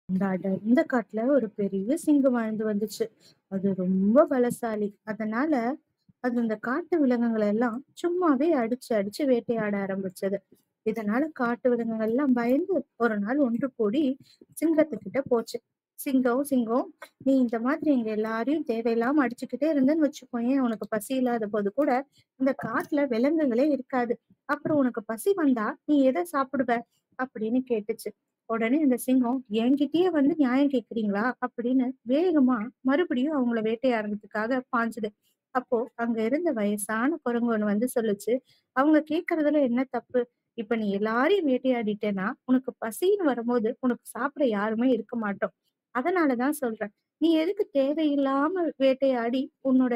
இந்த அடர்ந்த காட்டுல ஒரு பெரிய சிங்கம் வாழ்ந்து வந்துச்சு. அது ரொம்ப பலசாலி. அதனால அது இந்த காட்டு விலங்குகள் எல்லாம் சும்மாவே அடிச்சு அடிச்சு வேட்டையாட ஆரம்பிச்சது. இதனால காட்டு விலங்குகள் எல்லாம் பயந்து ஒரு நாள் ஒன்று கூடி சிங்கத்துக்கிட்ட போச்சு. சிங்கம் சிங்கம், நீ இந்த மாதிரி எங்க எல்லாரையும் தேவையில்லாம அடிச்சுக்கிட்டே இருந்தேன்னு வச்சுக்கோயேன், உனக்கு பசி இல்லாத போது கூட இந்த காட்டுல விலங்குகளே இருக்காது. அப்புறம் உனக்கு பசி வந்தா நீ எதை சாப்பிடுவ அப்படின்னு கேட்டுச்சு. உடனே அந்த சிங்கம், என்கிட்டயே வந்து நியாயம் கேக்குறீங்களா அப்படின்னு வேகமா மறுபடியும் அவங்கள வேட்டையாடுறதுக்காக பாஞ்சுது. அப்போ அங்க இருந்த வயசான குரங்கு ஒண்ணு வந்து சொல்லுச்சு, அவங்க கேக்குறதுல என்ன தப்பு? இப்ப நீ எல்லாரையும் வேட்டையாடிட்டேன்னா உனக்கு பசின்னு வரும்போது உனக்கு சாப்பிட யாருமே இருக்க மாட்டோம். அதனாலதான் சொல்றேன், நீ எதுக்கு தேவையில்லாம வேட்டையாடி உன்னோட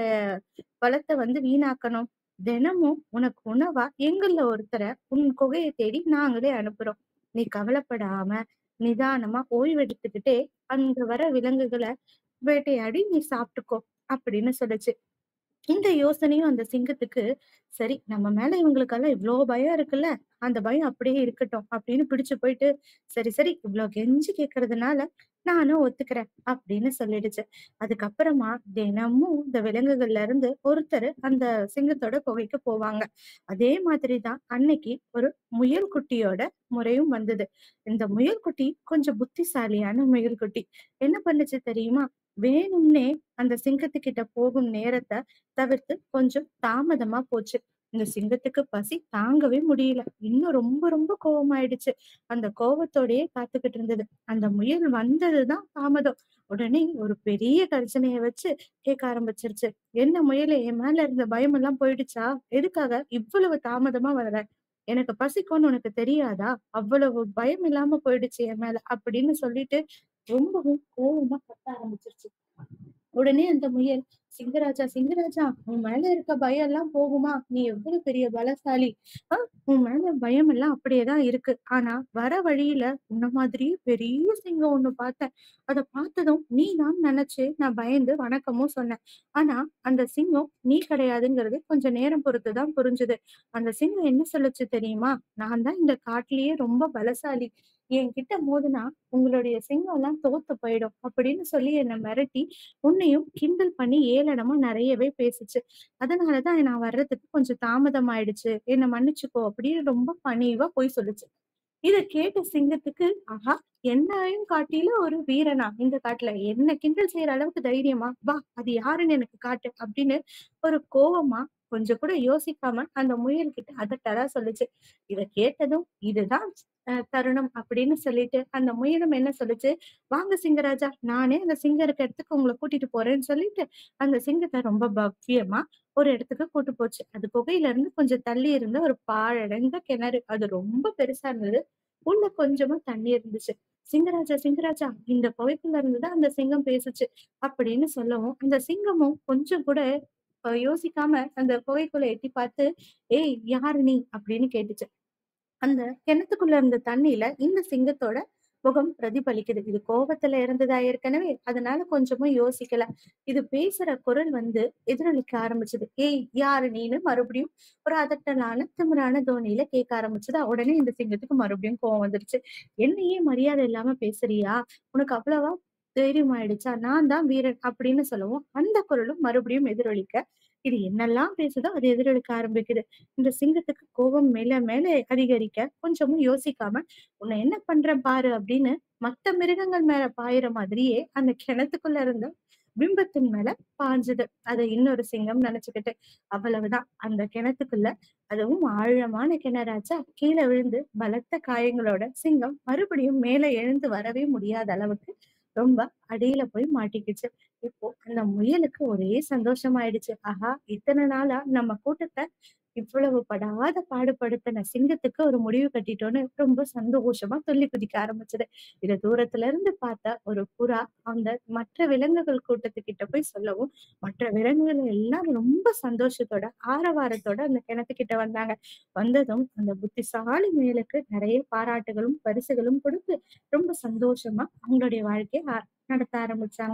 பலத்தை வந்து வீணாக்கணும்? தினமும் உனக்கு உணவா எங்கள்ல ஒருத்தரை உன் குகையை தேடி நாங்களே அனுப்புறோம். நீ கவலைப்படாம நிதானமா ஓய்வெடுத்துக்கிட்டே அங்க வர விலங்குகளை வேட்டையாடி நீ சாப்பிட்டுக்கோ அப்படின்னு சொல்லுச்சு. இந்த யோசனையும் அந்த சிங்கத்துக்கு, சரி நம்ம மேல இவங்களுக்கெல்லாம் இவ்ளோ பயம் இருக்குல்ல, அந்த பயம் அப்படியே இருக்கட்டும் அப்படின்னு பிடிச்சு போயிட்டு, சரி சரி இவ்ளோ கெஞ்சி கேட்கறதுனால நானும் ஒத்துக்கிறேன் அப்படின்னு சொல்லிடுச்சு. அதுக்கப்புறமா தினமும் இந்த விலங்குகள்ல இருந்து ஒருத்தர் அந்த சிங்கத்தோட குகைக்கு போவாங்க. அதே மாதிரி தான் அன்னைக்கு ஒரு முயல் குட்டியோட முறையும் வந்தது. இந்த முயல் குட்டி கொஞ்சம் புத்திசாலியான முயல் குட்டி. என்ன பண்ணுச்சு தெரியுமா? வேணும்னே அந்த சிங்கத்துக்கிட்ட போகும் நேரத்த தவிர்த்து கொஞ்சம் தாமதமா போச்சு. இந்த சிங்கத்துக்கு பசி தாங்கவே முடியல. இன்னும் ரொம்ப ரொம்ப கோவமாயிடுச்சு. அந்த கோவத்தோடயே காத்துக்கிட்டு இருந்தது. அந்த முயல் வந்ததுதான் தாமதம். உடனே ஒரு பெரிய கர்ஜனைய வச்சு கேட்க ஆரம்பிச்சிருச்சு. என்ன முயலே, என் மேல இருந்த பயமெல்லாம் போயிடுச்சா? எதுக்காக இவ்வளவு தாமதமா வர்ற? எனக்கு பசிக்கும்னு உனக்கு தெரியாதா? அவ்வளவு பயம் இல்லாம போயிடுச்சு என் மேல அப்படின்னு சொல்லிட்டு ரொம்பவும் கோவமா கத்த ஆரம்பிச்சிருச்சு. உடனே அந்த முயல், சிங்கராஜா சிங்கராஜா, உன் மேல இருக்க பயம் எல்லாம் போகுமா? நீ எவ்வளவு பெரிய பலசாலி. உன் மேல பயம் எல்லாம் அப்படியேதான் இருக்கு. ஆனா வர வழியில உன்ன மாதிரியே பெரிய சிங்கம் ஒண்ணு பார்த்தேன். அத பார்த்ததும் நீ தான் நினைச்சு நான் பயந்து வணக்கமும் சொன்னேன். ஆனா அந்த சிங்கம் நீ கிடையாதுங்கிறது கொஞ்சம் நேரம் பொறுத்துதான் புரிஞ்சுது. அந்த சிங்கம் என்ன சொல்லுச்சு தெரியுமா? நான் தான் இந்த காட்டிலேயே ரொம்ப பலசாலி. என்கிட்ட மோதுனா உங்களுடைய சிங்கம் எல்லாம் தோத்து போயிடும் அப்படின்னு சொல்லி என்னை மிரட்டி உன்னையும் கிண்டல் பண்ணி ஏளனமா நெறையவே பேசுச்சு. அதனாலதான் நான் வர்றதுக்கு கொஞ்சம் தாமதம் ஆயிடுச்சு. என்ன மன்னிச்சுக்கோ அப்படின்னு ரொம்ப பணிவா பொய் சொல்லுச்சு. இத கேட்ட சிங்கத்துக்கு, ஆஹா! என்னையும் காட்டிலும் ஒரு வீரனா இந்த காட்டுல? என்ன கிண்டல் செய்யற அளவுக்கு தைரியமா? வா! அது யாருன்னு எனக்கு காட்டு அப்படின்னு ஒரு கோவமா கொஞ்சம் கூட யோசிக்காம அந்த முயல் கிட்ட அதட்டலா சொல்லுச்சு. இத கேட்டதும் இதுதான் தருணம் அப்படின்னு சொல்லிட்டு அந்த முயலும் என்ன சொல்லுச்சு, வாங்க சிங்கராஜா, நானே அந்த சிங்கம் இருக்க இடத்துக்கு உங்கள கூட்டிட்டு போறேன்னு சொல்லிட்டு, அந்த சிங்கத்த ரொம்ப பவ்யமா ஒரு இடத்துக்கு கூட்டு போச்சு. அது குகையில இருந்து கொஞ்சம் தள்ளி இருந்த ஒரு பாழடைந்த கிணறு. அது ரொம்ப பெருசா இருந்தது. உள்ள கொஞ்சமா தண்ணி இருந்துச்சு. சிங்கராஜா சிங்கராஜா, இந்த குகைக்குள்ள இருந்து தான் அந்த சிங்கம் பேசுச்சு அப்படின்னு சொல்லவும், அந்த சிங்கமும் கொஞ்சம் கூட யோசிக்காம அந்த குகைக்குள்ள எட்டி பார்த்து, ஏய் யாரு நீ அப்படின்னு கேட்டுச்சு. அந்த கிணத்துக்குள்ள இருந்த தண்ணீல இந்த சிங்கத்தோட முகம் பிரதிபலிக்குது. இது கோவத்துல இருந்ததா ஏற்கனவே, அதனால கொஞ்சமும் யோசிக்கல. இது பேசுற குரல் வந்து எதிரொலிக்க ஆரம்பிச்சது. ஏய் யாரு நீன்னு மறுபடியும் ஒரு அதட்டலான திமிரான தொனியில கேட்க ஆரம்பிச்சதா, உடனே இந்த சிங்கத்துக்கு மறுபடியும் கோவம் வந்துருச்சு. என்னையே மரியாதை இல்லாம பேசுறியா? உனக்கு அவ்வளவா தைரியம் ஆயிடுச்சா? நான் தான் வீரன் அப்படின்னு சொல்லவும் அந்த குரலும் மறுபடியும் எதிரொலிக்க, இது என்னெல்லாம் பேசுதோ அது எதிரொலிக்க ஆரம்பிக்குது. இந்த சிங்கத்துக்கு கோபம் மேல மேல அதிகரிக்க, கொஞ்சமும் யோசிக்காம, "உன்னை என்ன பண்றேன் பாரு" அப்படின்னு மத்த மிருகங்கள் மேல பாயிற மாதிரியே அந்த கிணத்துக்குள்ள இருந்த பிம்பத்தின் மேல பாய்ஞ்சது. அத இன்னொரு சிங்கம் நினைச்சுக்கிட்டு. அவ்வளவுதான். அந்த கிணத்துக்குள்ள, அதுவும் ஆழமான கிணறாச்சா, கீழ விழுந்து பலத்த காயங்களோட சிங்கம் மறுபடியும் மேல எழுந்து வரவே முடியாத அளவுக்கு ரொம்ப அடியில போய் மாட்டிக்கிச்சு. இப்போ அந்த முயலுக்கு ஒரே சந்தோஷமாயிடுச்சு. ஆஹா! இத்தன நாளா நம்ம கூட்டத்த இவ்வளவு படாத பாடுபடுத்தின சிங்கத்துக்கு ஒரு முடிவு கட்டிட்டோன்னு ரொம்ப சந்தோஷமா துள்ளி குதிக்க ஆரம்பிச்சது. இத தூரத்துல இருந்து பார்த்த ஒரு புறா அந்த மற்ற விலங்குகள் கூட்டத்துக்கிட்ட போய் சொல்லவும், மற்ற விலங்குகள் எல்லாம் ரொம்ப சந்தோஷத்தோட, ஆரவாரத்தோட அந்த கிணத்துக்கிட்ட வந்தாங்க. வந்ததும் அந்த புத்திசாலி முயலுக்கு நெறைய பாராட்டுகளும், பரிசுகளும் கொடுத்து ரொம்ப சந்தோஷமா அவங்களுடைய வாழ்க்கைய நடத்த ஆரம்பிச்சாங்க.